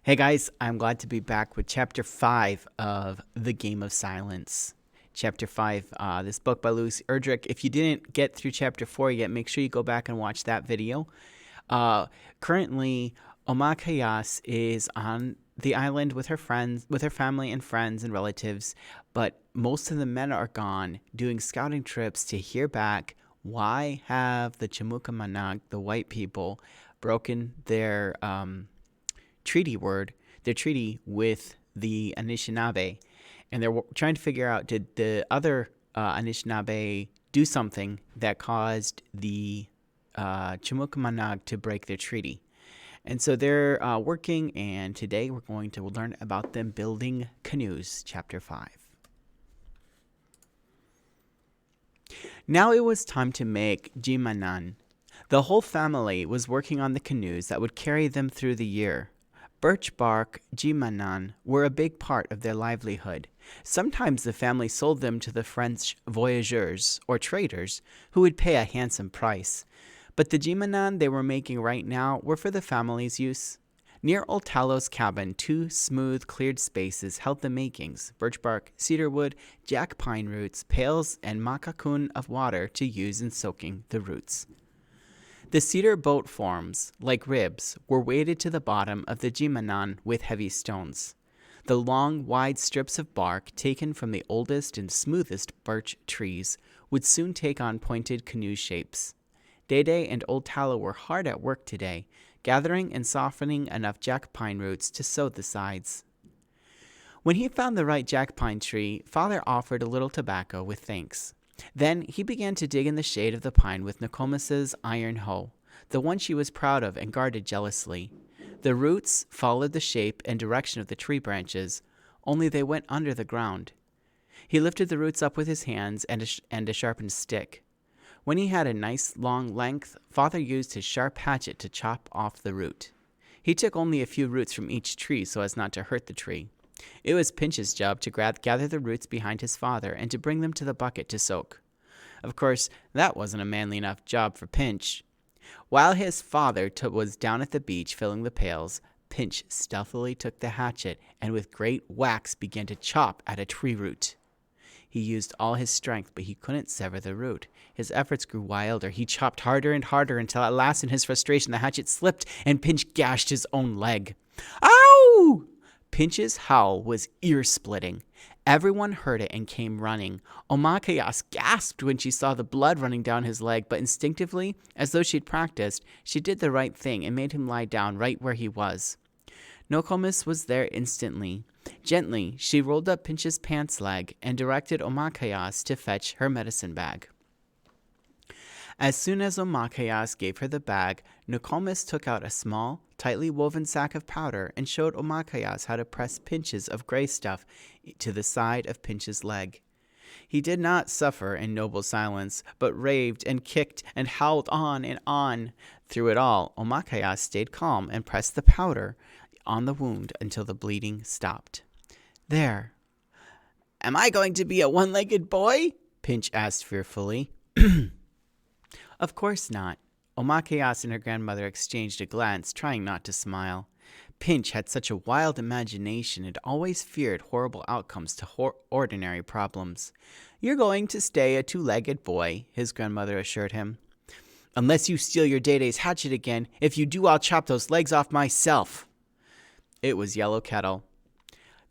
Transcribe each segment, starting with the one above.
Hey guys, I'm glad to be back with Chapter 5 of The Game of Silence. Chapter 5, this book by Louis Erdrich. If you didn't get through Chapter 4 yet, make sure you go back and watch that video. Currently, Omakayas is on the island with her friends, with her family and friends and relatives, but most of the men are gone doing scouting trips to hear back why have the Chimukamanag, the white people, broken their their treaty with the Anishinaabe, and they're trying to figure out, did the other Anishinaabe do something that caused the Chimukamanag to break their treaty? And so they're working, and today we're going to learn about them building canoes, Chapter 5. Now it was time to make Gemanon. The whole family was working on the canoes that would carry them through the year. Birch bark Gemanon were a big part of their livelihood. Sometimes the family sold them to the French voyageurs, or traders, who would pay a handsome price. But the Gemanon they were making right now were for the family's use. Near Old Tallow's cabin, two smooth, cleared spaces held the makings: birch bark, cedar wood, jack pine roots, pails, and makakun of water to use in soaking the roots. The cedar boat forms, like ribs, were weighted to the bottom of the Gemanon with heavy stones. The long, wide strips of bark, taken from the oldest and smoothest birch trees, would soon take on pointed canoe shapes. Dede and Old Tallow were hard at work today, gathering and softening enough jack pine roots to sew the sides. When he found the right jack pine tree, Father offered a little tobacco with thanks. Then he began to dig in the shade of the pine with Nokomis's iron hoe, the one she was proud of and guarded jealously. The roots followed the shape and direction of the tree branches, only they went under the ground. He lifted the roots up with his hands and a sharpened stick. When he had a nice long length, Father used his sharp hatchet to chop off the root. He took only a few roots from each tree so as not to hurt the tree. It was Pinch's job to gather the roots behind his father and to bring them to the bucket to soak. Of course, that wasn't a manly enough job for Pinch. While his father was down at the beach filling the pails, Pinch stealthily took the hatchet and with great whacks began to chop at a tree root. He used all his strength, but he couldn't sever the root. His efforts grew wilder. He chopped harder and harder until at last, in his frustration, the hatchet slipped and Pinch gashed his own leg. Ow! Pinch's howl was ear-splitting. Everyone heard it and came running. Omakayas gasped when she saw the blood running down his leg, but instinctively, as though she'd practiced, she did the right thing and made him lie down right where he was. Nokomis was there instantly. Gently, she rolled up Pinch's pants leg and directed Omakayas to fetch her medicine bag. As soon as Omakayas gave her the bag, Nokomis took out a small, tightly woven sack of powder and showed Omakayas how to press pinches of gray stuff to the side of Pinch's leg. He did not suffer in noble silence, but raved and kicked and howled on and on. Through it all, Omakayas stayed calm and pressed the powder on the wound until the bleeding stopped. There. Am I going to be a one-legged boy? Pinch asked fearfully. Of course not. Omakayas and her grandmother exchanged a glance, trying not to smile. Pinch had such a wild imagination and always feared horrible outcomes to ordinary problems. You're going to stay a two-legged boy, his grandmother assured him. Unless you steal your Dede's hatchet again. If you do, I'll chop those legs off myself. It was Yellow Kettle.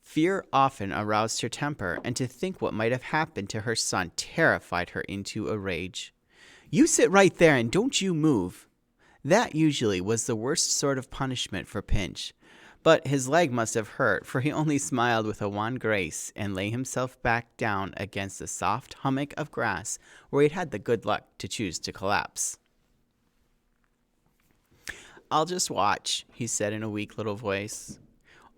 Fear often aroused her temper, and to think what might have happened to her son terrified her into a rage. You sit right there and don't you move. That usually was the worst sort of punishment for Pinch. But his leg must have hurt, for he only smiled with a wan grace and lay himself back down against a soft hummock of grass where he'd had the good luck to choose to collapse. I'll just watch, he said in a weak little voice.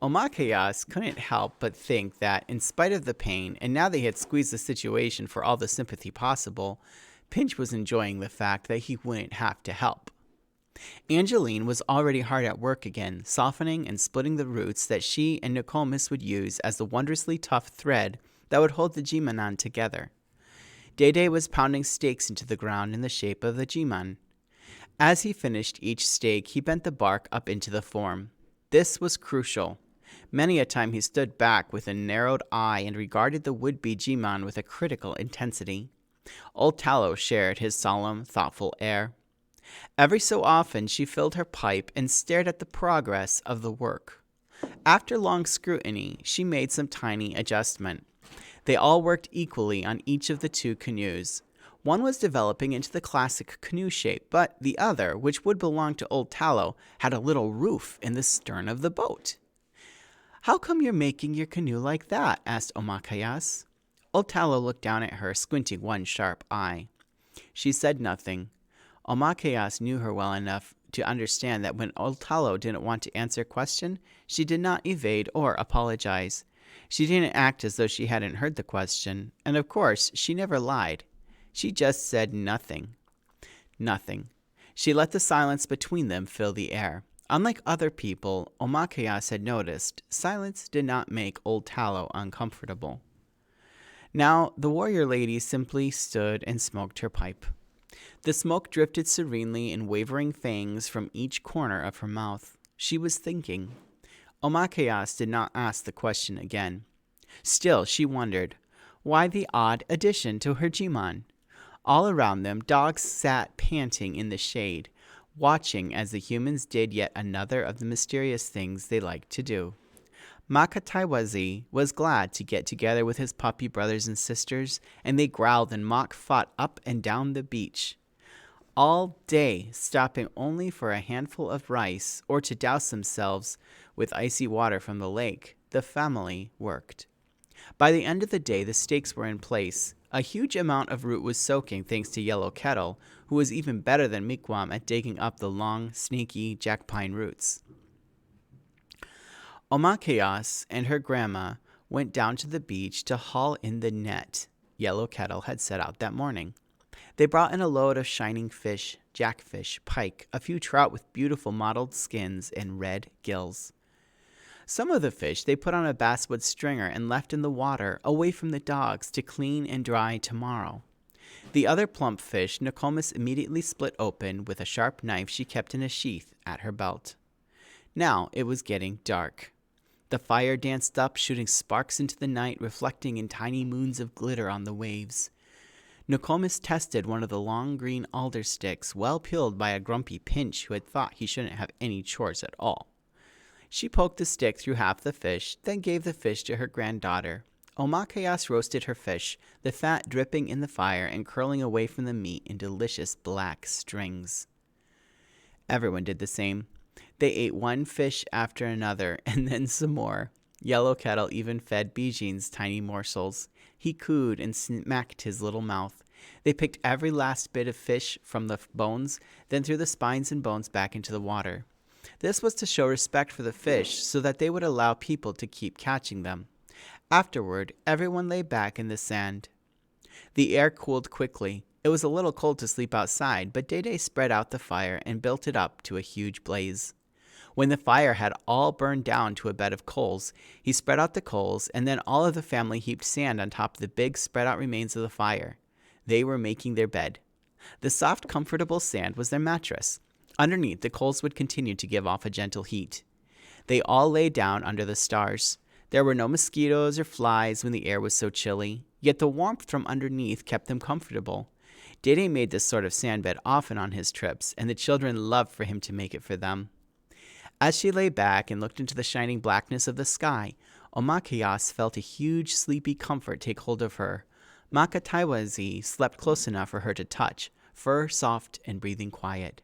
Omakayas couldn't help but think that, in spite of the pain, and now they had squeezed the situation for all the sympathy possible, Pinch was enjoying the fact that he wouldn't have to help. Angeline was already hard at work again, softening and splitting the roots that she and Nokomis would use as the wondrously tough thread that would hold the Gemanon together. Dede was pounding stakes into the ground in the shape of the Geman. As he finished each stake, he bent the bark up into the form. This was crucial. Many a time he stood back with a narrowed eye and regarded the would-be Gemanon with a critical intensity. Old Tallow shared his solemn, thoughtful air. Every so often she filled her pipe and stared at the progress of the work. After long scrutiny, she made some tiny adjustment. They all worked equally on each of the two canoes. One was developing into the classic canoe shape, but the other, which would belong to Old Tallow, had a little roof in the stern of the boat. "How come you're making your canoe like that?" asked Omakayas. Old Tallow looked down at her, squinting one sharp eye. She said nothing. Omakayas knew her well enough to understand that when Old Tallow didn't want to answer a question, she did not evade or apologize. She didn't act as though she hadn't heard the question, and of course, she never lied. She just said nothing. Nothing. She let the silence between them fill the air. Unlike other people, Omakayas had noticed, silence did not make Old Tallow uncomfortable. Now, the warrior lady simply stood and smoked her pipe. The smoke drifted serenely in wavering fangs from each corner of her mouth. She was thinking. Omakayas did not ask the question again. Still, she wondered, why the odd addition to her Gemanon? All around them, dogs sat panting in the shade, watching as the humans did yet another of the mysterious things they liked to do. Makataiwazi was glad to get together with his puppy brothers and sisters, and they growled and mock fought up and down the beach. All day, stopping only for a handful of rice or to douse themselves with icy water from the lake, the family worked. By the end of the day, the stakes were in place. A huge amount of root was soaking thanks to Yellow Kettle, who was even better than Mikwam at digging up the long, snaky jack pine roots. Omakayas and her grandma went down to the beach to haul in the net Yellow Kettle had set out that morning. They brought in a load of shining fish, jackfish, pike, a few trout with beautiful mottled skins and red gills. Some of the fish they put on a basswood stringer and left in the water, away from the dogs, to clean and dry tomorrow. The other plump fish Nokomis immediately split open with a sharp knife she kept in a sheath at her belt. Now it was getting dark. The fire danced up, shooting sparks into the night, reflecting in tiny moons of glitter on the waves. Nokomis tested one of the long green alder sticks, well peeled by a grumpy Pinch who had thought he shouldn't have any chores at all. She poked the stick through half the fish, then gave the fish to her granddaughter. Omakayas roasted her fish, the fat dripping in the fire and curling away from the meat in delicious black strings. Everyone did the same. They ate one fish after another, and then some more. Yellow Kettle even fed Bijin's tiny morsels. He cooed and smacked his little mouth. They picked every last bit of fish from the bones, then threw the spines and bones back into the water. This was to show respect for the fish so that they would allow people to keep catching them. Afterward, everyone lay back in the sand. The air cooled quickly. It was a little cold to sleep outside, but Dede spread out the fire and built it up to a huge blaze. When the fire had all burned down to a bed of coals, he spread out the coals, and then all of the family heaped sand on top of the big spread-out remains of the fire. They were making their bed. The soft, comfortable sand was their mattress. Underneath, the coals would continue to give off a gentle heat. They all lay down under the stars. There were no mosquitoes or flies when the air was so chilly, yet the warmth from underneath kept them comfortable. Dede made this sort of sandbed often on his trips, and the children loved for him to make it for them. As she lay back and looked into the shining blackness of the sky, Omakayas felt a huge sleepy comfort take hold of her. Makataiwazi slept close enough for her to touch, fur soft and breathing quiet.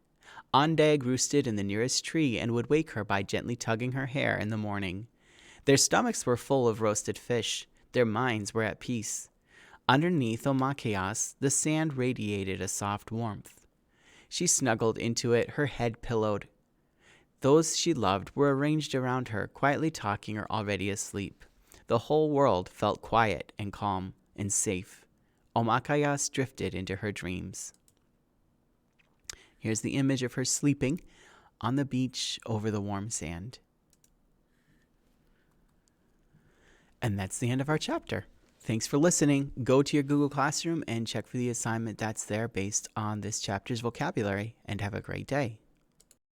Ondag roosted in the nearest tree and would wake her by gently tugging her hair in the morning. Their stomachs were full of roasted fish. Their minds were at peace. Underneath Omakayas, the sand radiated a soft warmth. She snuggled into it, her head pillowed. Those she loved were arranged around her, quietly talking or already asleep. The whole world felt quiet and calm and safe. Omakayas drifted into her dreams. Here's the image of her sleeping on the beach over the warm sand. And that's the end of our chapter. Thanks for listening. Go to your Google Classroom and check for the assignment that's there based on this chapter's vocabulary, and have a great day.